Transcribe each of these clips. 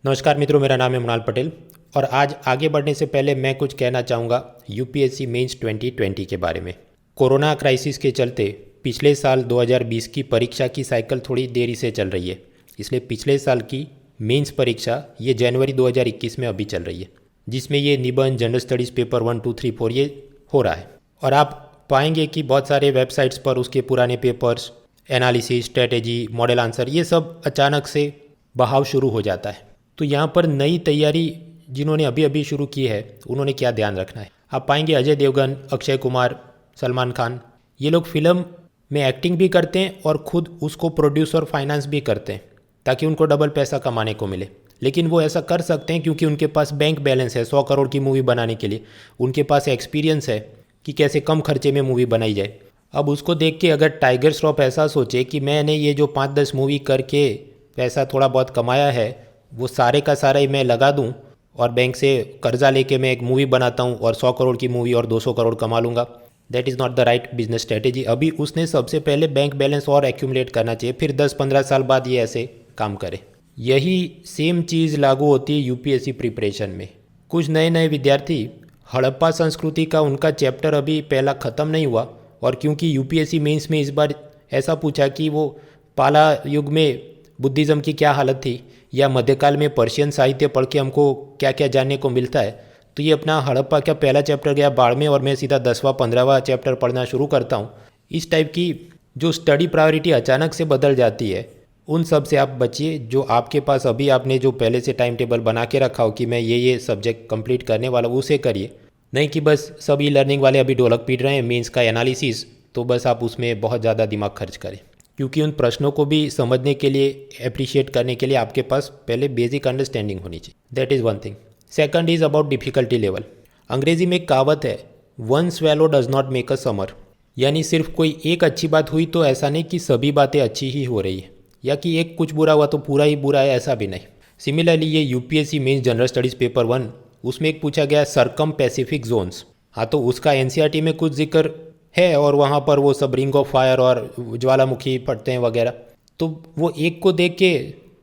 नमस्कार मित्रों, मेरा नाम है मृणाल पटेल और आज आगे बढ़ने से पहले मैं कुछ कहना चाहूँगा यूपीएससी मेंस 2020 के बारे में। कोरोना क्राइसिस के चलते पिछले साल 2020 की परीक्षा की साइकिल थोड़ी देरी से चल रही है, इसलिए पिछले साल की मेंस परीक्षा ये जनवरी 2021 में अभी चल रही है, जिसमें ये निबंध, जनरल स्टडीज़ पेपर 1, 2, 3, 4 ये हो रहा है। और आप पाएंगे कि बहुत सारे वेबसाइट्स पर उसके पुराने papers, analysis, strategy, model answer ये सब अचानक से बहाव शुरू हो जाता है। तो यहाँ पर नई तैयारी जिन्होंने अभी अभी शुरू की है उन्होंने क्या ध्यान रखना है। आप पाएंगे अजय देवगन, अक्षय कुमार, सलमान खान ये लोग फिल्म में एक्टिंग भी करते हैं और खुद उसको प्रोड्यूस और फाइनेंस भी करते हैं ताकि उनको डबल पैसा कमाने को मिले। लेकिन वो ऐसा कर सकते हैं क्योंकि उनके पास बैंक बैलेंस है 100 करोड़ की मूवी बनाने के लिए, उनके पास एक्सपीरियंस है कि कैसे कम खर्चे में मूवी बनाई जाए। अब उसको देख के अगर टाइगर श्रॉफ ऐसा सोचे कि मैंने ये जो 5-10 मूवी करके पैसा थोड़ा बहुत कमाया है वो सारे का सारा ही मैं लगा दूं और बैंक से कर्जा लेके मैं एक मूवी बनाता हूं और 100 करोड़ की मूवी और 200 करोड़ कमा लूँगा, that is not the right business strategy. अभी उसने सबसे पहले बैंक बैलेंस और एक्यूमुलेट करना चाहिए, फिर 10-15 साल बाद ये ऐसे काम करे। यही सेम चीज़ लागू होती है यूपीएससी प्रिपरेशन में। कुछ नए नए विद्यार्थी हड़प्पा संस्कृति का उनका चैप्टर अभी पहला ख़त्म नहीं हुआ और क्योंकि यूपीएससी मेंस में इस बार ऐसा पूछा कि वो पाला युग में बुद्धिज़्म की क्या हालत थी या मध्यकाल में पर्शियन साहित्य पढ़ के हमको क्या क्या जानने को मिलता है, तो ये अपना हड़प्पा का पहला चैप्टर गया बाढ़ में और मैं सीधा 10वां 15वां चैप्टर पढ़ना शुरू करता हूँ। इस टाइप की जो स्टडी प्रायोरिटी अचानक से बदल जाती है उन सब से आप बचिए। जो आपके पास अभी आपने जो पहले से टाइम टेबल बना के रखा हो कि मैं ये सब्जेक्ट कंप्लीट करने वाला हूँ उसे करिए, नहीं कि बस सब ई लर्निंग वाले अभी ढोलक पीट रहे हैं मेंस का एनालिसिस, तो बस आप उसमें बहुत ज़्यादा दिमाग खर्च करें। क्योंकि उन प्रश्नों को भी समझने के लिए, अप्रिशिएट करने के लिए आपके पास पहले बेसिक अंडरस्टैंडिंग होनी चाहिए। That is one thing. Second is about difficulty level. अंग्रेजी में एक कहावत है, one swallow does not make a summer, यानी सिर्फ कोई एक अच्छी बात हुई तो ऐसा नहीं कि सभी बातें अच्छी ही हो रही है, या कि एक कुछ बुरा हुआ तो पूरा ही बुरा है, ऐसा भी नहीं। सिमिलरली ये UPSC mains general studies paper 1 उसमें एक पूछा गया सरकम पैसिफिक जोन्स। हाँ, तो उसका एनसीईआरटी में कुछ जिक्र है और वहाँ पर वो सब रिंग ऑफ फायर और ज्वालामुखी पढ़ते हैं वगैरह। तो वो एक को देख के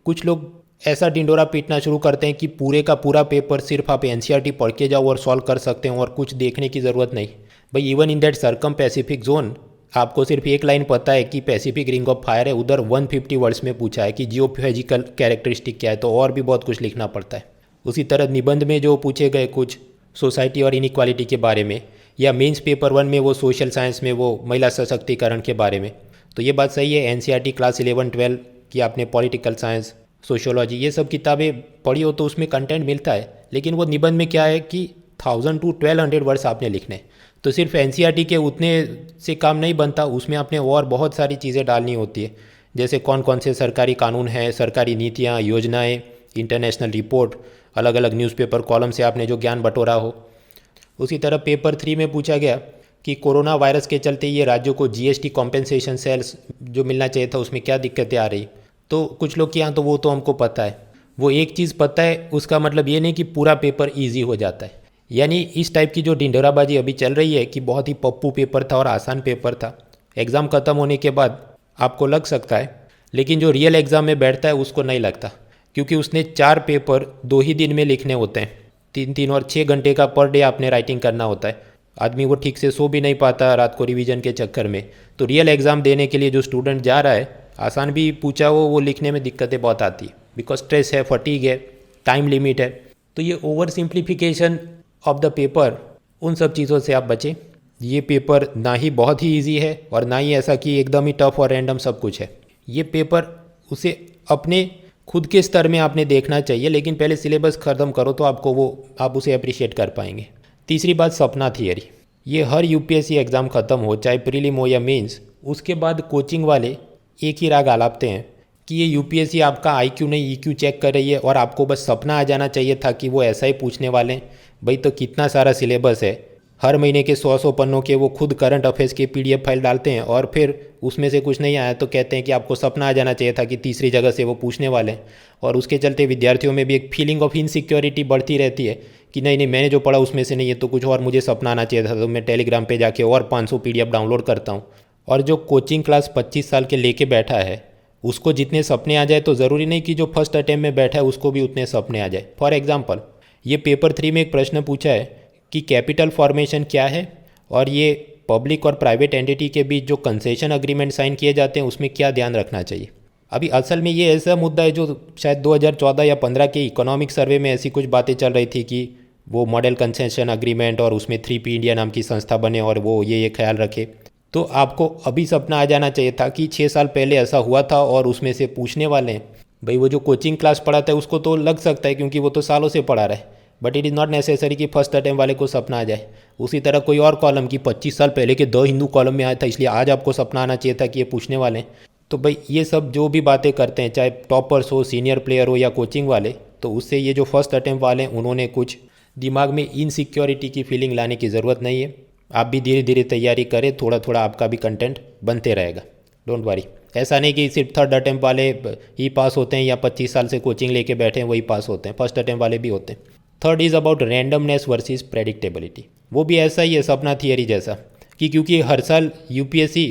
कुछ लोग ऐसा डिंडोरा पीटना शुरू करते हैं कि पूरे का पूरा पेपर सिर्फ आप एनसीईआरटी पढ़ के जाओ और सॉल्व कर सकते हो और कुछ देखने की ज़रूरत नहीं। भाई even in that circum Pacific zone आपको सिर्फ एक लाइन पता है कि पैसिफिक रिंग ऑफ फायर है, उधर 150 वर्ड्स में पूछा है कि जियोफिजिकल कैरेक्टरिस्टिक क्या है, तो और भी बहुत कुछ लिखना पड़ता है। उसी तरह निबंध में जो पूछे गए कुछ सोसाइटी और इनइक्वालिटी के बारे में, या मेंस पेपर 1 में वो सोशल साइंस में वो महिला सशक्तिकरण के बारे में, तो ये बात सही है। एनसीईआरटी क्लास 11-12 की आपने पॉलिटिकल साइंस, सोशियोलॉजी ये सब किताबें पढ़ी हो तो उसमें कंटेंट मिलता है, लेकिन वो निबंध में क्या है कि 1000 to 1200 वर्ड्स आपने लिखने। तो सिर्फ एनसीईआरटी के उतने से काम नहीं बनता, उसमें आपने और बहुत सारी चीज़ें डालनी होती है, जैसे कौन कौन से सरकारी कानून हैं, सरकारी नीतियाँ, योजनाएँ, इंटरनेशनल रिपोर्ट, अलग अलग न्यूज़पेपर कॉलम से आपने जो ज्ञान बटोरा हो। उसी तरह पेपर 3 में पूछा गया कि कोरोना वायरस के चलते ये राज्यों को जीएसटी कॉम्पेंसेशन सेल्स जो मिलना चाहिए था उसमें क्या दिक्कतें आ रही। तो कुछ लोग के यहाँ तो वो तो हमको पता है, वो एक चीज़ पता है उसका मतलब ये नहीं कि पूरा पेपर ईजी हो जाता है। यानी इस टाइप की जो ढिंढोराबाजी अभी चल रही है कि बहुत ही पप्पू पेपर था और आसान पेपर था, एग्ज़ाम ख़त्म होने के बाद आपको लग सकता है, लेकिन जो रियल एग्ज़ाम में बैठता है उसको नहीं लगता, क्योंकि उसने 4 पेपर 2 ही दिन में लिखने होते हैं। 3-3 और 6 घंटे का पर डे आपने राइटिंग करना होता है। आदमी वो ठीक से सो भी नहीं पाता रात को रिवीजन के चक्कर में। तो रियल एग्ज़ाम देने के लिए जो स्टूडेंट जा रहा है, आसान भी पूछा हो वो लिखने में दिक्कतें बहुत आती है, बिकॉज स्ट्रेस है, फटीग है, टाइम लिमिट है। तो ये over simplification of the paper, उन सब चीज़ों से आप बचें। ये पेपर ना ही बहुत ही ईजी है और ना ही ऐसा कि एकदम ही टफ और रैंडम सब कुछ है। ये पेपर उसे अपने खुद के स्तर में आपने देखना चाहिए, लेकिन पहले सिलेबस ख़त्म करो तो आप उसे अप्रिशिएट कर पाएंगे। तीसरी बात, सपना थियरी। ये हर यूपीएससी एग्ज़ाम ख़त्म हो, चाहे प्रीलिम हो या मेंस, उसके बाद कोचिंग वाले एक ही राग आलापते हैं कि ये यूपीएससी आपका आईक्यू नहीं ईक्यू चेक कर रही है और आपको बस सपना आ जाना चाहिए था कि वो ऐसा ही पूछने वाले हैं। भाई तो कितना सारा सिलेबस है, हर महीने के 100 पन्नों के वो खुद करंट अफेयर्स की पीडीएफ फाइल डालते हैं और फिर उसमें से कुछ नहीं आया तो कहते हैं कि आपको सपना आ जाना चाहिए था कि तीसरी जगह से वो पूछने वाले हैं। और उसके चलते विद्यार्थियों में भी एक फीलिंग ऑफ इनसिक्योरिटी बढ़ती रहती है कि नहीं मैंने जो पढ़ा उसमें से नहीं है तो कुछ और मुझे सपना आना चाहिए था, तो मैं टेलीग्राम पे जाके और 500 पीडीएफ डाउनलोड करता हूँ। और जो कोचिंग क्लास 25 साल के लेके बैठा है उसको जितने सपने आ जाए तो ज़रूरी नहीं कि जो फर्स्ट अटेम्प्ट में बैठा है उसको भी उतने सपने आ जाए। फॉर एग्जांपल, ये पेपर 3 में एक प्रश्न पूछा है कि कैपिटल फॉर्मेशन क्या है और ये पब्लिक और प्राइवेट एंटिटी के बीच जो कंसेशन अग्रीमेंट साइन किए जाते हैं उसमें क्या ध्यान रखना चाहिए। अभी असल में ये ऐसा मुद्दा है जो शायद 2014 या 15 के इकोनॉमिक सर्वे में ऐसी कुछ बातें चल रही थी कि वो मॉडल कंसेशन अग्रीमेंट और उसमें 3P इंडिया नाम की संस्था बने और वो ये ख्याल रखे। तो आपको अभी सपना आ जाना चाहिए था कि 6 साल पहले ऐसा हुआ था और उसमें से पूछने वाले हैं। भाई वो जो कोचिंग क्लास पढ़ाता है उसको तो लग सकता है क्योंकि वो तो सालों से पढ़ा रहा है, but it is not necessary कि फर्स्ट अटेम्प्ट वाले को सपना आ जाए। उसी तरह कोई और कॉलम की 25 साल पहले के द हिंदू कॉलम में आया था इसलिए आज आपको सपना आना चाहिए था कि ये पूछने वाले हैं। तो भाई ये सब जो भी बातें करते हैं, चाहे टॉपर्स हो, सीनियर प्लेयर हो या कोचिंग वाले, तो उससे ये जो फर्स्ट अटेम्प्ट वाले हैं उन्होंने कुछ दिमाग में इनसिक्योरिटी की फीलिंग लाने की ज़रूरत नहीं है। आप भी धीरे धीरे तैयारी करें, थोड़ा थोड़ा आपका भी कंटेंट बनते रहेगा, डोंट वरी। ऐसा नहीं कि सिर्फ थर्ड अटेम्प्ट वाले ही पास होते हैं या 25 साल से कोचिंग लेके बैठे हैं वही पास होते हैं, फर्स्ट अटेम्प्ट वाले भी होते हैं। Third is about randomness versus predictability. वो भी ऐसा ही है सपना थियरी जैसा कि क्योंकि हर साल यूपीएससी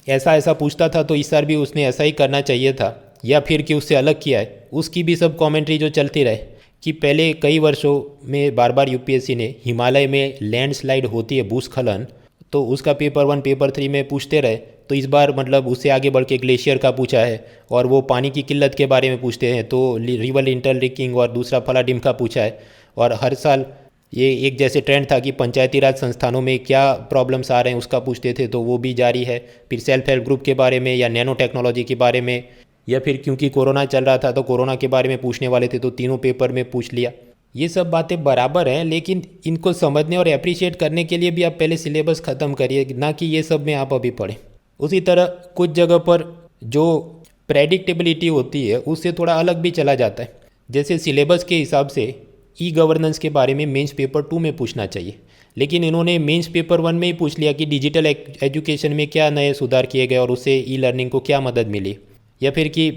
ऐसा पूछता था तो इस साल भी उसने ऐसा ही करना चाहिए था, या फिर कि उससे अलग किया है, उसकी भी सब कमेंट्री जो चलती रहे कि पहले कई वर्षों में बार बार यूपीएससी ने हिमालय में लैंडस्लाइड होती है भूस्खलन, तो उसका पेपर 1 पेपर 3 में पूछते रहे। तो इस बार मतलब उससे आगे बढ़ के ग्लेशियर का पूछा है और वो पानी की किल्लत के बारे में पूछते हैं तो रिवर इंटरलिंकिंग और दूसरा फला डिमका पूछा है। और हर साल ये एक जैसे ट्रेंड था कि पंचायती राज संस्थानों में क्या प्रॉब्लम्स आ रहे हैं उसका पूछते थे, तो वो भी जारी है। फिर सेल्फ हेल्प ग्रुप के बारे में या नैनो टेक्नोलॉजी के बारे में, या फिर क्योंकि कोरोना चल रहा था तो कोरोना के बारे में पूछने वाले थे तो तीनों पेपर में पूछ लिया। ये सब बातें बराबर हैं, लेकिन इनको समझने और अप्रिशिएट करने के लिए भी आप पहले सिलेबस ख़त्म करिए, ना कि ये सब में आप अभी पढ़ें। उसी तरह कुछ जगह पर जो प्रेडिक्टेबिलिटी होती है उससे थोड़ा अलग भी चला जाता है। जैसे सिलेबस के हिसाब से ई गवर्नेंस के बारे में मेंस पेपर 2 में पूछना चाहिए, लेकिन इन्होंने मेंस पेपर 1 में ही पूछ लिया कि डिजिटल एजुकेशन में क्या नए सुधार किए गए और उससे ई लर्निंग को क्या मदद मिली। या फिर कि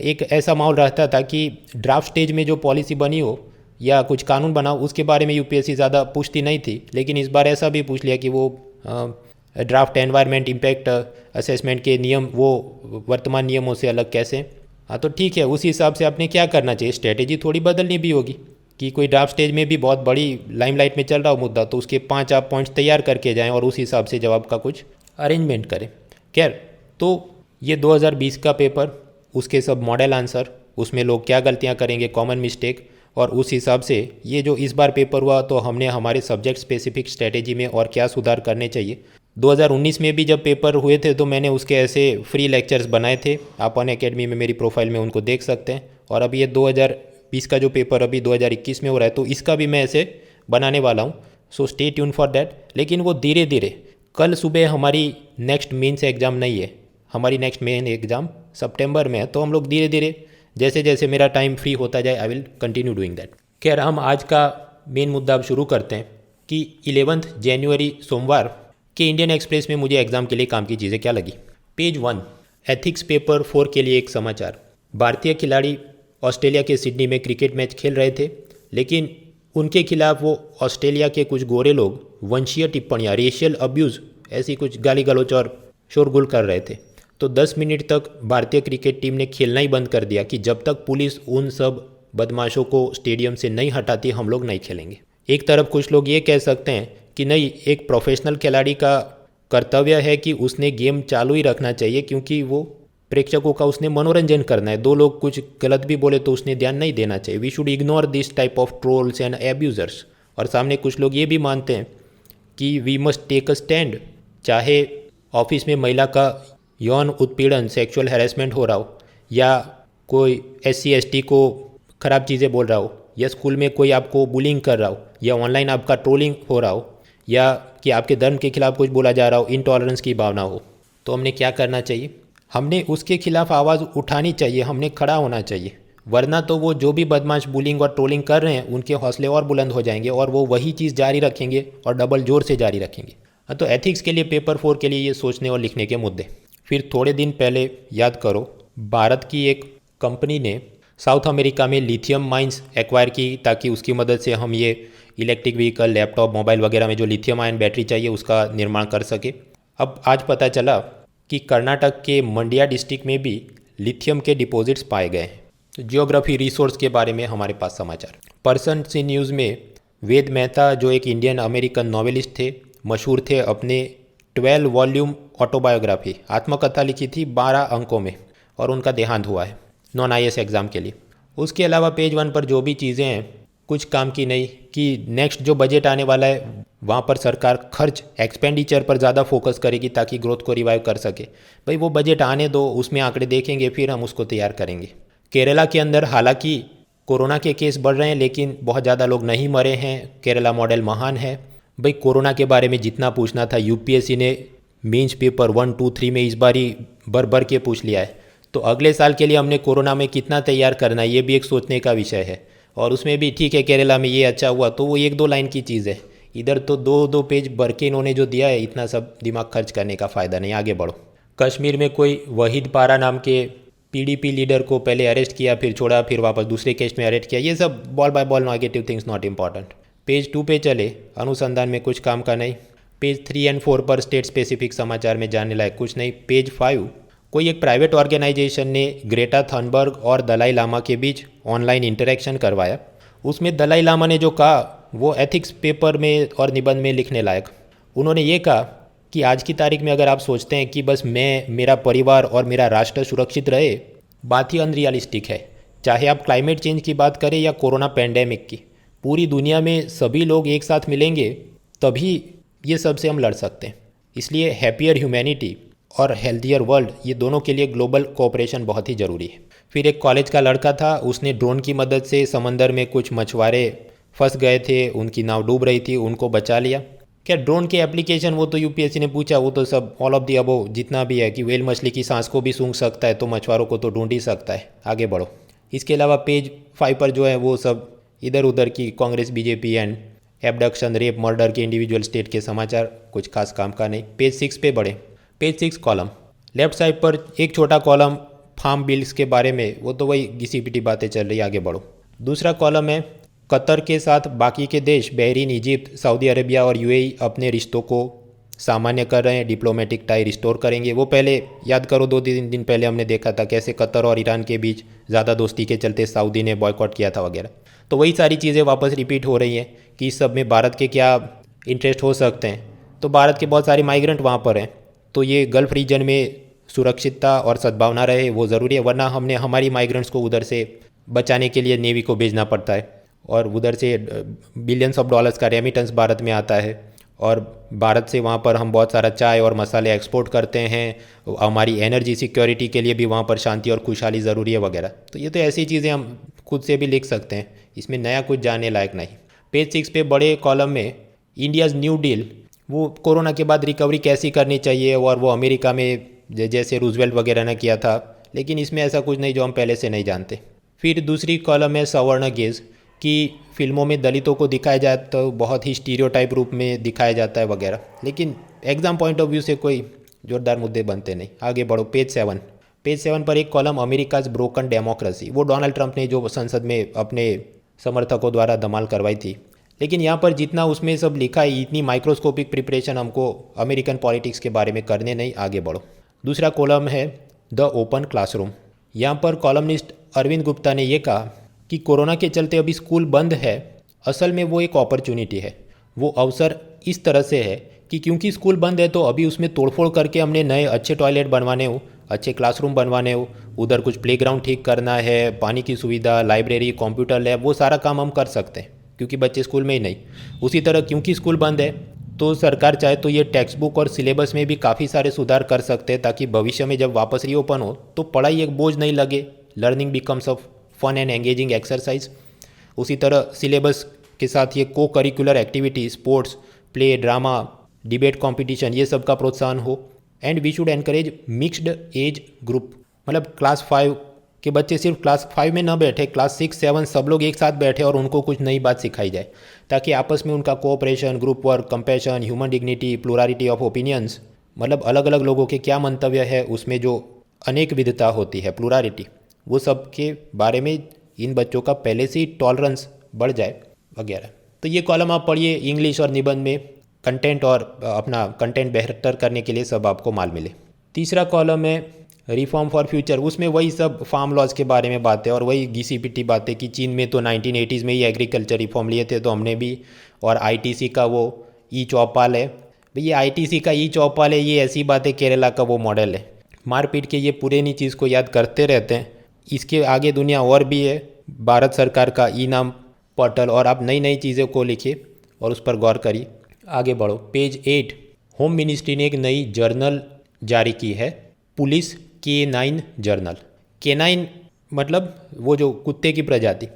एक ऐसा माहौल रहता था कि ड्राफ्ट स्टेज में जो पॉलिसी बनी हो या कुछ कानून बना हो उसके बारे में यूपीएससी ज़्यादा पूछती नहीं थी, लेकिन इस बार ऐसा भी पूछ लिया कि वो ड्राफ्ट एनवायरनमेंट इम्पैक्ट असेसमेंट के नियम वो वर्तमान नियमों से अलग कैसे। हाँ तो ठीक है, उसी हिसाब से आपने क्या करना चाहिए, स्ट्रेटेजी थोड़ी बदलनी भी होगी कि कोई ड्राफ्ट स्टेज में भी बहुत बड़ी लाइमलाइट में चल रहा हो मुद्दा तो उसके 5 आप पॉइंट्स तैयार करके जाएं और उस हिसाब से जवाब का कुछ अरेंजमेंट करें। खैर, तो ये 2020 का पेपर, उसके सब मॉडल आंसर, उसमें लोग क्या गलतियां करेंगे, कॉमन मिस्टेक, और उस हिसाब से ये जो इस बार पेपर हुआ तो हमने हमारे सब्जेक्ट स्पेसिफिक स्ट्रेटेजी में और क्या सुधार करने चाहिए। 2019 में भी जब पेपर हुए थे तो मैंने उसके ऐसे फ्री लेक्चर्स बनाए थे, आप अनअकैडमी में मेरी प्रोफाइल में उनको देख सकते हैं। और अभी ये 2020 का जो पेपर अभी 2021 में हो रहा है तो इसका भी मैं ऐसे बनाने वाला हूँ, so stay tune for that. लेकिन वो धीरे धीरे, कल सुबह हमारी नेक्स्ट मेंस एग्ज़ाम नहीं है, हमारी नेक्स्ट मेन एग्ज़ाम सितंबर में है, तो हम लोग धीरे धीरे जैसे जैसे मेरा टाइम फ्री होता जाए I will continue doing that. खैर, हम आज का मेन मुद्दा अब शुरू करते हैं कि 11 जनवरी सोमवार के इंडियन एक्सप्रेस में मुझे एग्ज़ाम के लिए काम की चीज़ें क्या लगी। पेज 1, एथिक्स पेपर 4 के लिए एक समाचार। भारतीय खिलाड़ी ऑस्ट्रेलिया के सिडनी में क्रिकेट मैच खेल रहे थे, लेकिन उनके खिलाफ वो ऑस्ट्रेलिया के कुछ गोरे लोग वंशीय टिप्पणियाँ, रेशियल अब्यूज़, ऐसी कुछ गाली गलौच और शोरगुल कर रहे थे। तो 10 मिनट तक भारतीय क्रिकेट टीम ने खेलना ही बंद कर दिया कि जब तक पुलिस उन सब बदमाशों को स्टेडियम से नहीं हटाती हम लोग नहीं खेलेंगे। एक तरफ कुछ लोग ये कह सकते हैं कि नहीं, एक प्रोफेशनल खिलाड़ी का कर्तव्य है कि उसने गेम चालू ही रखना चाहिए क्योंकि वो प्रेक्षकों का उसने मनोरंजन करना है। 2 लोग कुछ गलत भी बोले तो उसने ध्यान नहीं देना चाहिए। We should ignore this type of trolls and abusers. और सामने कुछ लोग ये भी मानते हैं कि we must take a stand, चाहे ऑफिस में महिला का यौन उत्पीड़न, सेक्सुअल हैरेसमेंट हो रहा हो, या कोई SC ST को ख़राब चीज़ें बोल रहा हो, या स्कूल में कोई आपको बुलिंग कर रहा हो, या ऑनलाइन आपका ट्रोलिंग हो रहा हो, या कि आपके धर्म के खिलाफ कुछ बोला जा रहा हो, इनटॉलरेंस की भावना हो, तो हमने क्या करना चाहिए, हमने उसके खिलाफ आवाज़ उठानी चाहिए, हमने खड़ा होना चाहिए। वरना तो वो जो भी बदमाश बुलिंग और ट्रोलिंग कर रहे हैं उनके हौसले और बुलंद हो जाएंगे और वो वही चीज़ जारी रखेंगे और डबल जोर से जारी रखेंगे। तो एथिक्स के लिए पेपर 4 के लिए ये सोचने और लिखने के मुद्दे। फिर थोड़े दिन पहले याद करो, भारत की एक कंपनी ने साउथ अमेरिका में लिथियम माइंस एक्वायर की ताकि उसकी मदद से हम ये इलेक्ट्रिक व्हीकल, लैपटॉप, मोबाइल वगैरह में जो लिथियम आयन बैटरी चाहिए उसका निर्माण कर सके। अब आज पता चला कि कर्नाटक के मंड्या डिस्ट्रिक्ट में भी लिथियम के डिपॉजिट्स पाए गए हैं। तो जियोग्राफी रिसोर्स के बारे में हमारे पास समाचार। पर्सन सी न्यूज़ में वेद मेहता जो एक इंडियन अमेरिकन नॉवेलिस्ट थे, मशहूर थे अपने 12 वॉल्यूम ऑटोबायोग्राफी, आत्मकथा लिखी थी 12 अंकों में, और उनका देहांत हुआ है नॉन IAS एग्ज़ाम के लिए। उसके अलावा पेज 1 पर जो भी चीज़ें हैं कुछ काम की नहीं, कि नेक्स्ट जो बजट आने वाला है वहाँ पर सरकार खर्च एक्सपेंडिचर पर ज़्यादा फोकस करेगी ताकि ग्रोथ को रिवाइव कर सके। भाई वो बजट आने दो, उसमें आंकड़े देखेंगे, फिर हम उसको तैयार करेंगे। केरला के अंदर हालांकि कोरोना के केस बढ़ रहे हैं लेकिन बहुत ज़्यादा लोग नहीं मरे हैं। केरला मॉडल महान है। भाई कोरोना के बारे में जितना पूछना था UPSC ने मेंस पेपर 1, 2, 3 में इस बार ही भर के पूछ लिया है। तो अगले साल के लिए हमने कोरोना में कितना तैयार करना है ये भी एक सोचने का विषय है। और उसमें भी ठीक है, केरला में ये अच्छा हुआ तो वो 1-2 लाइन की चीज़ है। इधर तो 2-2 पेज भर के इन्होंने जो दिया है, इतना सब दिमाग खर्च करने का फ़ायदा नहीं, आगे बढ़ो। कश्मीर में कोई वहीद पारा नाम के PDP लीडर को पहले अरेस्ट किया, फिर छोड़ा, फिर वापस दूसरे केस में अरेस्ट किया। ये सब ball by ball negative things not important. Page 2 पे चले, अनुसंधान में कुछ काम का नहीं। पेज 3 और 4 पर स्टेट स्पेसिफिक समाचार में जानने लायक कुछ नहीं। पेज 5 कोई एक प्राइवेट ऑर्गेनाइजेशन ने ग्रेटा थनबर्ग और दलाई लामा के बीच ऑनलाइन इंटरेक्शन करवाया। उसमें दलाई लामा ने जो कहा वो एथिक्स पेपर में और निबंध में लिखने लायक। उन्होंने ये कहा कि आज की तारीख में अगर आप सोचते हैं कि बस मैं, मेरा परिवार और मेरा राष्ट्र सुरक्षित रहे, बात ही अनरियलिस्टिक है। चाहे आप क्लाइमेट चेंज की बात करें या कोरोना पैंडेमिक की, पूरी दुनिया में सभी लोग एक साथ मिलेंगे तभी ये सब से हम लड़ सकते हैं। इसलिए हैप्पियर ह्यूमैनिटी और हेल्थियर वर्ल्ड, ये दोनों के लिए ग्लोबल कोऑपरेशन बहुत ही ज़रूरी है। फिर एक कॉलेज का लड़का था, उसने ड्रोन की मदद से समंदर में कुछ मछुआरे फंस गए थे, उनकी नाव डूब रही थी, उनको बचा लिया। क्या ड्रोन के एप्लीकेशन, वो तो UPSC ने पूछा, वो तो सब ऑल ऑफ दी अबव जितना भी है कि व्हेल मछली की सांस को भी सूंघ सकता है तो मछुआरों को तो ढूंढ ही सकता है। आगे बढ़ो। इसके अलावा पेज 5 पर जो है वो सब इधर उधर की Congress BJP and abduction, rape, murder के इंडिविजुअल स्टेट के समाचार, कुछ खास काम का नहीं। पेज 6 पे बढ़े। पेज 6 कॉलम लेफ्ट साइड पर एक छोटा कॉलम फार्म बिल्स के बारे में, वो तो वही घिसी पिटी बातें चल रही। आगे बढ़ो। दूसरा कॉलम है कतर के साथ बाकी के देश बहरीन, इजिप्ट, सऊदी अरेबिया और UAE अपने रिश्तों को सामान्य कर रहे हैं, डिप्लोमेटिक टाई रिस्टोर करेंगे। वो पहले याद करो, 2-3 दिन पहले हमने देखा था कैसे कतर और ईरान के बीच ज़्यादा दोस्ती के चलते सऊदी ने बॉयकॉट किया था वगैरह। तो वही सारी चीज़ें वापस रिपीट हो रही हैं कि इस सब में भारत के क्या इंटरेस्ट हो सकते हैं। तो भारत के बहुत सारे माइग्रेंट वहाँ पर हैं, तो ये गल्फ़ रीजन में सुरक्षितता और सद्भावना रहे वो ज़रूरी है, वरना हमने हमारी माइग्रेंट्स को उधर से बचाने के लिए नेवी को भेजना पड़ता है और उधर से बिलियंस ऑफ डॉलर्स का रेमिटेंस भारत में आता है और भारत से वहाँ पर हम बहुत सारा चाय और मसाले एक्सपोर्ट करते हैं। हमारी एनर्जी सिक्योरिटी के लिए भी वहाँ पर शांति और खुशहाली ज़रूरी है वगैरह। तो ये तो ऐसी चीज़ें हम खुद से भी लिख सकते हैं, इसमें नया कुछ जानने लायक नहीं। पेज 6 पे बड़े कॉलम में इंडियाज़ न्यू डील, वो कोरोना के बाद रिकवरी कैसी करनी चाहिए और वो अमेरिका में जैसे रूजवेल्ट वगैरह ने किया था, लेकिन इसमें ऐसा कुछ नहीं जो हम पहले से नहीं जानते। फिर दूसरी कॉलम है सवर्ण गेज, कि फिल्मों में दलितों को दिखाया जाए तो बहुत ही स्टीरियोटाइप रूप में दिखाया जाता है वगैरह, लेकिन एग्ज़ाम पॉइंट ऑफ व्यू से कोई जोरदार मुद्दे बनते नहीं। आगे बढ़ो। पेज 7 पर एक कॉलम अमेरिकाज ब्रोकन डेमोक्रेसी, वो डोनाल्ड ट्रंप ने जो संसद में अपने समर्थकों द्वारा धमाल करवाई थी, लेकिन यहाँ पर जितना उसमें सब लिखा है इतनी माइक्रोस्कोपिक प्रिपरेशन हमको अमेरिकन पॉलिटिक्स के बारे में करने नहीं। आगे बढ़ो। दूसरा कॉलम है द ओपन क्लासरूम। यहाँ पर कॉलमनिस्ट अरविंद गुप्ता ने यह कहा कि कोरोना के चलते अभी स्कूल बंद है, असल में वो एक अपॉर्चुनिटी है। वो अवसर इस तरह से है कि क्योंकि स्कूल बंद है तो अभी उसमें तोड़फोड़ करके हमने नए अच्छे टॉयलेट बनवाने हो, अच्छे क्लासरूम बनवाने हो, उधर कुछ प्लेग्राउंड ठीक करना है, पानी की सुविधा, लाइब्रेरी, कंप्यूटर लैब, वो सारा काम हम कर सकते हैं क्योंकि बच्चे स्कूल में ही नहीं। उसी तरह क्योंकि स्कूल बंद है तो सरकार चाहे तो ये टेक्स्ट बुक और सिलेबस में भी काफ़ी सारे सुधार कर सकते हैं ताकि भविष्य में जब वापस रीओपन हो तो पढ़ाई एक बोझ नहीं लगे, learning becomes of fun and engaging exercise. उसी तरह सिलेबस के साथ ये co-curricular activity, sports, play, drama, debate competition, ये सब का प्रोत्साहन हो। And we should encourage mixed age group, मतलब क्लास 5 के बच्चे सिर्फ क्लास 5 में न बैठे, क्लास 6, 7 सब लोग एक साथ बैठे और उनको कुछ नई बात सिखाई जाए ताकि आपस में उनका cooperation, group work, compassion, human dignity, plurality of opinions, मतलब अलग अलग लोगों के क्या मंतव्य है, उसमें जो अनेक विधता होती है, प्लुरालिटी, वो सब के बारे में इन बच्चों का पहले से ही टॉलरेंस बढ़ जाए वगैरह। तो ये कॉलम आप पढ़िए, इंग्लिश और निबंध में कंटेंट और अपना कंटेंट बेहतर करने के लिए सब आपको माल मिले। तीसरा कॉलम है रिफॉर्म फॉर फ्यूचर, उसमें वही सब फार्म लॉज के बारे में बातें और वही घिसी पिटी बातें कि चीन में तो 1980s में ही एग्रीकल्चर रिफॉर्म लिए थे तो हमने भी, और आईटीसी का वो ई चौपाल है, ये आईटीसी का ई चौपाल है, ये ऐसी बात है, केरला का वो मॉडल है। मारपीट के ये पुरानी चीज़ को याद करते रहते हैं। इसके आगे दुनिया और भी है, भारत सरकार का ई नाम पोर्टल, और आप नई नई चीज़ों को लिखिए और उस पर गौर करिए। आगे बढ़ो, पेज 8, होम मिनिस्ट्री ने एक नई जर्नल जारी की है, पुलिस K9 जर्नल। K9 मतलब वो जो कुत्ते की प्रजाति,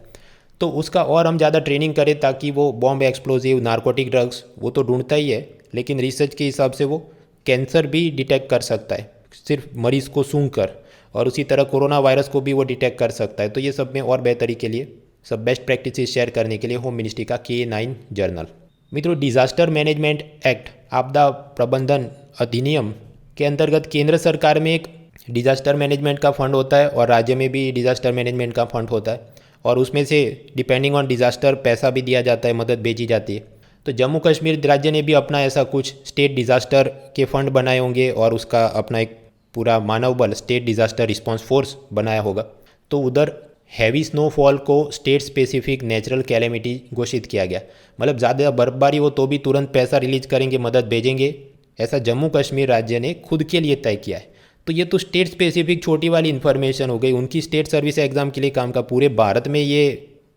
तो उसका और हम ज़्यादा ट्रेनिंग करें ताकि वो बॉम्ब, एक्सप्लोजिव, नारकोटिक ड्रग्स वो तो ढूंढता ही है, लेकिन रिसर्च के हिसाब से वो कैंसर भी डिटेक्ट कर सकता है सिर्फ मरीज़ को सूंघ कर, और उसी तरह कोरोना वायरस को भी वो डिटेक्ट कर सकता है। तो ये सब में और बेहतरी के लिए, सब बेस्ट प्रैक्टिसेस शेयर करने के लिए होम मिनिस्ट्री का K9 जर्नल। मित्रों, डिज़ास्टर मैनेजमेंट एक्ट, आपदा प्रबंधन अधिनियम के अंतर्गत केंद्र सरकार में एक डिज़ास्टर मैनेजमेंट का फंड होता है और राज्य में भी डिज़ास्टर मैनेजमेंट का फंड होता है, और उसमें से डिपेंडिंग ऑन डिज़ास्टर पैसा भी दिया जाता है, मदद भेजी जाती है। तो जम्मू कश्मीर राज्य ने भी अपना ऐसा कुछ स्टेट डिज़ास्टर के फंड बनाए होंगे और उसका अपना एक पूरा मानव बल, स्टेट डिज़ास्टर रिस्पॉन्स फोर्स बनाया होगा। तो उधर हैवी स्नोफॉल को स्टेट स्पेसिफिक नेचुरल कैलेमिटी घोषित किया गया, मतलब ज़्यादा बर्फबारी हो तो भी तुरंत पैसा रिलीज करेंगे, मदद भेजेंगे, ऐसा जम्मू कश्मीर राज्य ने खुद के लिए तय किया है। तो ये तो स्टेट स्पेसिफिक छोटी वाली इन्फॉर्मेशन हो गई, उनकी स्टेट सर्विस एग्ज़ाम के लिए काम का। पूरे भारत में ये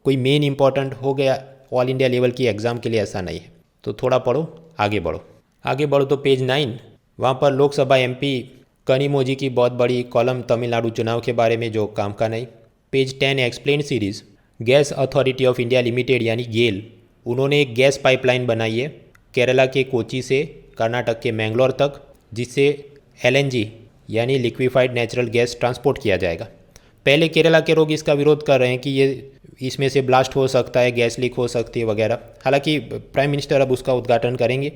कोई मेन इंपॉर्टेंट हो गया, ऑल इंडिया लेवल की एग्ज़ाम के लिए ऐसा नहीं है। तो थोड़ा पढ़ो, आगे बढ़ो। आगे बढ़ो तो पेज 9, वहाँ पर लोकसभा MP कनिमोझी की बहुत बड़ी कॉलम तमिलनाडु चुनाव के बारे में जो काम का नहीं। Page 10, explain series, gas authority of India limited यानी गेल, उन्होंने एक गैस पाइपलाइन बनाई है केरला के कोची से कर्नाटक के मैंगलोर तक, जिससे LNG यानी लिक्विफाइड नेचुरल गैस ट्रांसपोर्ट किया जाएगा। पहले केरला के लोग इसका विरोध कर रहे हैं कि ये इसमें से ब्लास्ट हो सकता है, गैस लीक हो सकती है वगैरह, हालांकि प्राइम मिनिस्टर अब उसका उद्घाटन करेंगे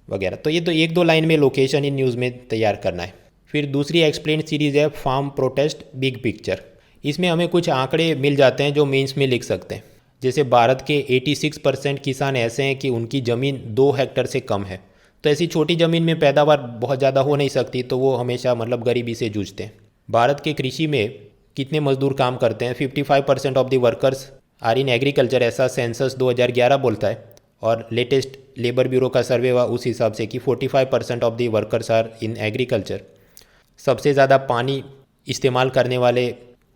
वगैरह। तो ये तो एक दो लाइन में लोकेशन इन न्यूज़ में तैयार करना है। फिर दूसरी एक्सप्लेन सीरीज़ है फार्म प्रोटेस्ट बिग पिक्चर, इसमें हमें कुछ आंकड़े मिल जाते हैं जो मेंस में लिख सकते हैं। जैसे भारत के 86% किसान ऐसे हैं कि उनकी ज़मीन 2 हेक्टेयर से कम है, तो ऐसी छोटी ज़मीन में पैदावार बहुत ज़्यादा हो नहीं सकती, तो वो हमेशा मतलब गरीबी से जूझते हैं। भारत के कृषि में कितने मजदूर काम करते हैं, 55% of the workers are in agriculture, ऐसा सेंसस 2011 बोलता है, और लेटेस्ट लेबर ब्यूरो का सर्वे हुआ उस हिसाब से कि 45% of the workers are in agriculture. सबसे ज़्यादा पानी इस्तेमाल करने वाले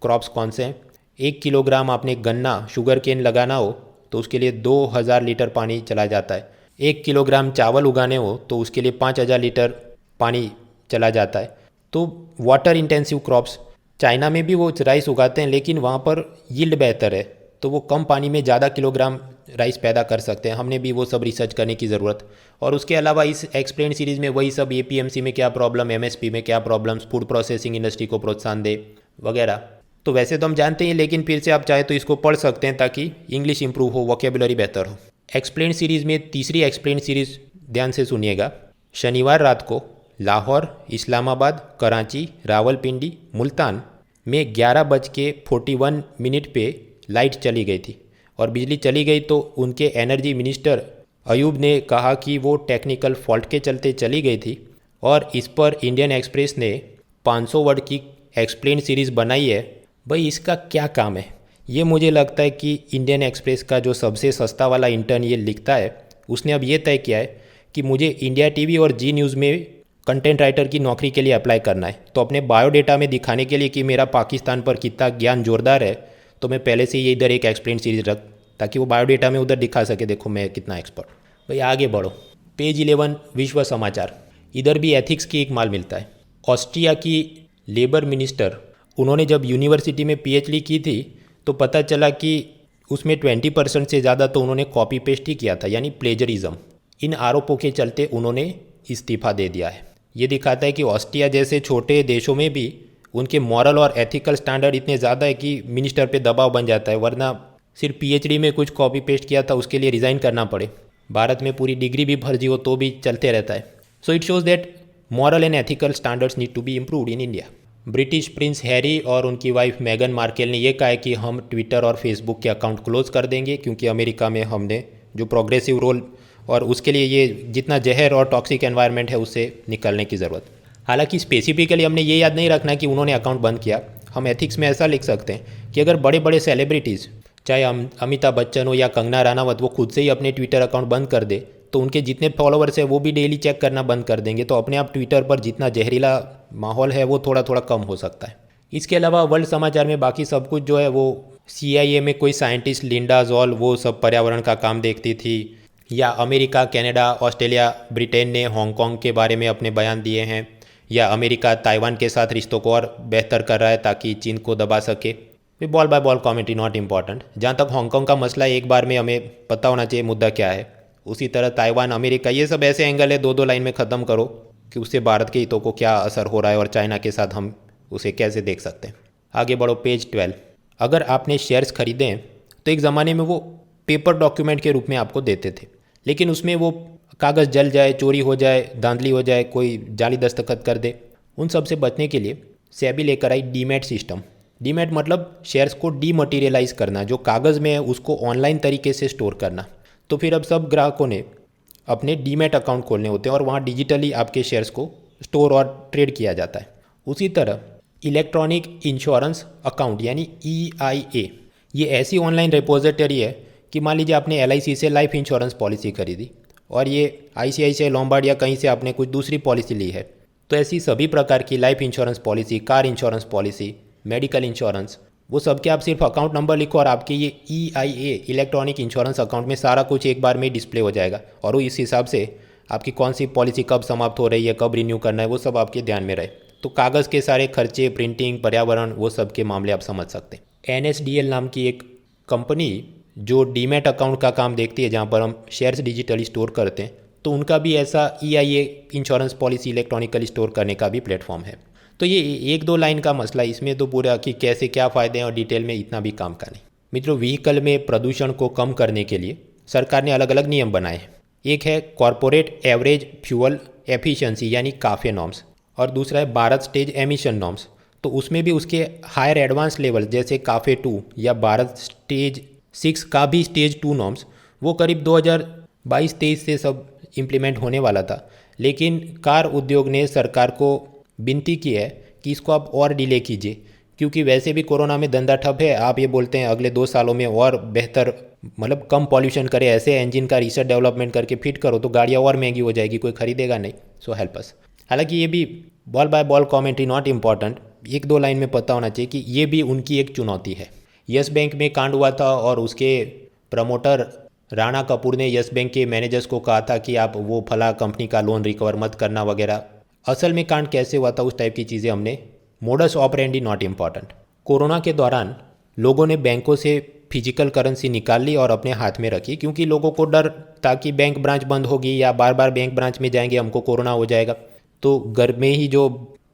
क्रॉप्स कौन से हैं? 1 किलोग्राम आपने गन्ना, शुगर केन लगाना हो तो उसके लिए 2000 लीटर पानी चला जाता है। 1 किलोग्राम चावल उगाने हो तो उसके लिए 5000 लीटर पानी चला जाता है। तो वाटर इंटेंसिव क्रॉप्स, चाइना में भी वो राइस उगाते हैं, लेकिन वहाँ पर यील्ड बेहतर है, तो वो कम पानी में ज़्यादा किलोग्राम राइस पैदा कर सकते हैं। हमने भी वो सब रिसर्च करने की ज़रूरत। और उसके अलावा इस एक्सप्लेन सीरीज़ में वही सब APMC में क्या प्रॉब्लम, MSP में क्या प्रॉब्लम्स, फूड प्रोसेसिंग इंडस्ट्री को प्रोत्साहन दे वगैरह। तो वैसे तो हम जानते हैं, लेकिन फिर से आप चाहे तो इसको पढ़ सकते हैं ताकि इंग्लिश इंप्रूव हो, वोकेबुलरी बेहतर हो। एक्सप्लेन सीरीज़ में तीसरी एक्सप्लेन सीरीज़ ध्यान से सुनिएगा। शनिवार रात को लाहौर, इस्लामाबाद, कराची, रावलपिंडी, मुल्तान में 11:41 पे लाइट चली गई थी और बिजली चली गई, तो उनके एनर्जी मिनिस्टर अयूब ने कहा कि वो टेक्निकल फॉल्ट के चलते चली गई थी, और इस पर इंडियन एक्सप्रेस ने 500 वर्ड की एक्सप्लेन सीरीज़ बनाई है। भाई इसका क्या काम है? ये मुझे लगता है कि इंडियन एक्सप्रेस का जो सबसे सस्ता वाला इंटर्न ये लिखता है, उसने अब ये तय किया है कि मुझे इंडिया TV और जी न्यूज़ में कंटेंट राइटर की नौकरी के लिए अप्लाई करना है। तो अपने बायोडेटा में दिखाने के लिए कि मेरा पाकिस्तान पर कितना ज्ञान जोरदार है, तो मैं पहले से ये इधर एक एक्सप्लेन सीरीज रख, ताकि वो बायोडेटा में उधर दिखा सके, देखो मैं कितना एक्सपर्ट। भाई आगे बढ़ो, पेज 11, विश्व समाचार। इधर भी एथिक्स की एक माल मिलता है। ऑस्ट्रिया की लेबर मिनिस्टर, उन्होंने जब यूनिवर्सिटी में PhD की थी तो पता चला कि उसमें 20% से ज़्यादा तो उन्होंने कॉपी पेस्ट ही किया था, यानी प्लेजरिज्म। इन आरोपों के चलते उन्होंने इस्तीफा दे दिया है। ये दिखाता है कि ऑस्ट्रिया जैसे छोटे देशों में भी उनके मॉरल और एथिकल स्टैंडर्ड इतने ज़्यादा है कि मिनिस्टर पे दबाव बन जाता है, वरना सिर्फ PhD में कुछ कॉपी पेस्ट किया था उसके लिए रिज़ाइन करना पड़े। भारत में पूरी डिग्री भी फर्जी हो तो भी चलते रहता है। So it shows that moral and ethical standards need to be improved in India. British prince Harry और उनकी वाइफ मेगन मार्केल ने यह कहा है कि हम ट्विटर और फेसबुक के अकाउंट क्लोज कर देंगे, क्योंकि अमेरिका में हमने जो प्रोग्रेसिव रोल, और उसके लिए ये जितना जहर और टॉक्सिक एनवायरनमेंट है उससे निकलने की ज़रूरत। हालांकि स्पेसिफिकली हमने ये याद नहीं रखना कि उन्होंने अकाउंट बंद किया। हम एथिक्स में ऐसा लिख सकते हैं कि अगर बड़े बड़े सेलिब्रिटीज़, चाहे अमिताभ बच्चन हो या कंगना रनावत, वो खुद से ही अपने ट्विटर अकाउंट बंद कर दे तो उनके जितने फॉलोअर्स हैं वो भी डेली चेक करना बंद कर देंगे, तो अपने आप ट्विटर पर जितना जहरीला माहौल है वो थोड़ा थोड़ा कम हो सकता है। इसके अलावा वर्ल्ड समाचार में बाकी सब कुछ जो है वो CIA में कोई साइंटिस्ट लिंडा जॉल वो सब पर्यावरण का काम देखती थी, या अमेरिका, कनाडा, ऑस्ट्रेलिया, ब्रिटेन ने हांगकांग के बारे में अपने बयान दिए हैं, या अमेरिका ताइवान के साथ रिश्तों को और बेहतर कर रहा है ताकि चीन को दबा सके। Ball by ball commentary not important. जहाँ तक हांगकांग का मसला है, एक बार में हमें पता होना चाहिए मुद्दा क्या है। उसी तरह ताइवान, अमेरिका, ये सब ऐसे एंगल है, दो लाइन में ख़त्म करो कि उससे भारत के हितों को क्या असर हो रहा है और चाइना के साथ हम उसे कैसे देख सकते हैं। आगे बढ़ो, पेज 12। अगर आपने शेयर्स खरीदे हैं तो एक ज़माने में वो पेपर डॉक्यूमेंट के रूप में आपको देते थे, लेकिन उसमें वो कागज़ जल जाए, चोरी हो जाए, धांधली हो जाए, कोई जाली दस्तखत कर दे, उन सब से बचने के लिए सेबी लेकर आई डीमैट सिस्टम। डीमैट मतलब शेयर्स को डीमटेरियलाइज करना, जो कागज़ में है उसको ऑनलाइन तरीके से स्टोर करना। तो फिर अब सब ग्राहकों ने अपने डीमैट अकाउंट खोलने होते हैं और वहाँ डिजिटली आपके शेयर्स को स्टोर और ट्रेड किया जाता है। उसी तरह इलेक्ट्रॉनिक इंश्योरेंस अकाउंट यानी EIA, ये ऐसी ऑनलाइन रिपोजिटरी है कि मान लीजिए आपने LIC से लाइफ इंश्योरेंस पॉलिसी खरीदी और ये ICICI लोम्बार्ड या कहीं से आपने कुछ दूसरी पॉलिसी ली है, तो ऐसी सभी प्रकार की life insurance policy, car insurance policy, medical insurance, वो सब के आप सिर्फ अकाउंट नंबर लिखो और आपके ये EIA इलेक्ट्रॉनिक इंश्योरेंस अकाउंट में सारा कुछ एक बार में डिस्प्ले हो जाएगा और वो इस हिसाब से आपकी कौन सी पॉलिसी कब समाप्त हो रही है, कब रिन्यू करना है, वो सब आपके ध्यान में रहे। तो कागज़ के सारे खर्चे, प्रिंटिंग, पर्यावरण, वो सब के मामले आप समझ सकते हैं। NSDL नाम की एक कंपनी जो डीमैट अकाउंट का काम देखती है, जहाँ पर हम शेयर्स डिजिटली स्टोर करते हैं, तो उनका भी ऐसा EIA insurance policy electronically store करने का भी प्लेटफॉर्म है। तो ये एक दो लाइन का मसला, इसमें तो पूरा कि कैसे क्या फ़ायदे हैं और डिटेल में इतना भी काम का नहीं। मित्रों, व्हीकल में प्रदूषण को कम करने के लिए सरकार ने अलग अलग नियम बनाए हैं। एक है कॉरपोरेट एवरेज फ्यूल एफिशिएंसी यानी काफे नॉर्म्स, और दूसरा है भारत स्टेज एमिशन नॉर्म्स। तो उसमें भी उसके हायर एडवांस लेवल जैसे काफे 2 या भारत स्टेज 6 का भी स्टेज 2 नॉर्म्स, वो करीब 2022-23 से सब इम्प्लीमेंट होने वाला था, लेकिन कार उद्योग ने सरकार को विनती की है कि इसको आप और डिले कीजिए, क्योंकि वैसे भी कोरोना में धंधा ठप है। आप ये बोलते हैं अगले 2 सालों में और बेहतर, मतलब कम पॉल्यूशन करे, ऐसे इंजन का रिसर्च डेवलपमेंट करके फिट करो, तो गाड़ियाँ और महंगी हो जाएगी, कोई खरीदेगा नहीं। So help us. हालांकि ये भी ball by ball commentary not important, एक दो लाइन में पता होना चाहिए कि ये भी उनकी एक चुनौती है। यस बैंक में कांड हुआ था और उसके प्रमोटर राणा कपूर ने यस बैंक के मैनेजर्स को कहा था कि आप वो फला कंपनी का लोन रिकवर मत करना वगैरह। असल में कांड कैसे हुआ था, उस टाइप की चीज़ें हमने, modus operandi not important. Corona के दौरान लोगों ने बैंकों से फिजिकल करेंसी निकाल ली और अपने हाथ में रखी, क्योंकि लोगों को डर था कि बैंक ब्रांच बंद होगी या बार बार बैंक ब्रांच में जाएंगे हमको कोरोना हो जाएगा। तो घर में ही जो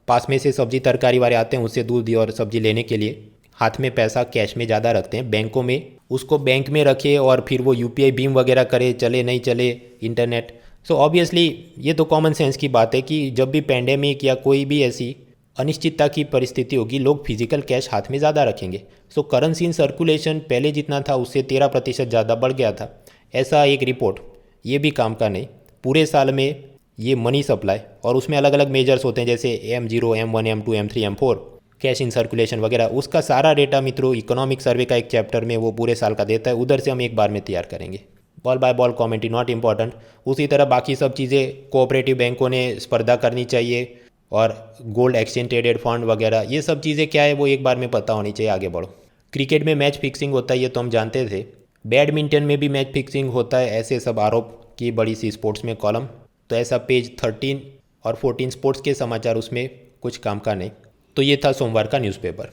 पास में से सब्जी तरकारी वाले आते हैं उससे दूध और सब्जी लेने के लिए हाथ में पैसा कैश में ज़्यादा रखते हैं, बैंकों में उसको बैंक में रखे और फिर वो UPI भीम वगैरह करे, चले नहीं चले इंटरनेट। सो ऑब्वियसली ये तो कॉमन सेंस की बात है कि जब भी पेंडेमिक या कोई भी ऐसी अनिश्चितता की परिस्थिति होगी, लोग फिजिकल कैश हाथ में ज़्यादा रखेंगे। सो करेंसी इन सर्कुलेशन पहले जितना था उससे 13% ज़्यादा बढ़ गया था, ऐसा एक रिपोर्ट। ये भी काम का नहीं, पूरे साल में ये मनी सप्लाई और उसमें अलग अलग मेजर्स होते हैं जैसे M0, M1, M2, M3, M4, cash in circulation वगैरह, उसका सारा डेटा मित्रों इकोनॉमिक सर्वे का एक चैप्टर में वो पूरे साल का देता है, उधर से हम एक बार में तैयार करेंगे। Ball by ball commentary not important. उसी तरह बाकी सब चीज़ें कोऑपरेटिव बैंकों ने स्पर्धा करनी चाहिए और गोल्ड एक्सचेंज ट्रेडेड फंड वगैरह, ये सब चीज़ें क्या है वो एक बार में पता होनी चाहिए। आगे बढ़ो। क्रिकेट में मैच फिक्सिंग होता है, ये तो हम जानते थे। बैडमिंटन में भी मैच फिक्सिंग होता है, ऐसे सब आरोप की बड़ी सी स्पोर्ट्स में कॉलम। तो ऐसा पेज 13 और 14 स्पोर्ट्स के समाचार, उसमें कुछ काम का नहीं। तो ये था सोमवार का न्यूज़पेपर।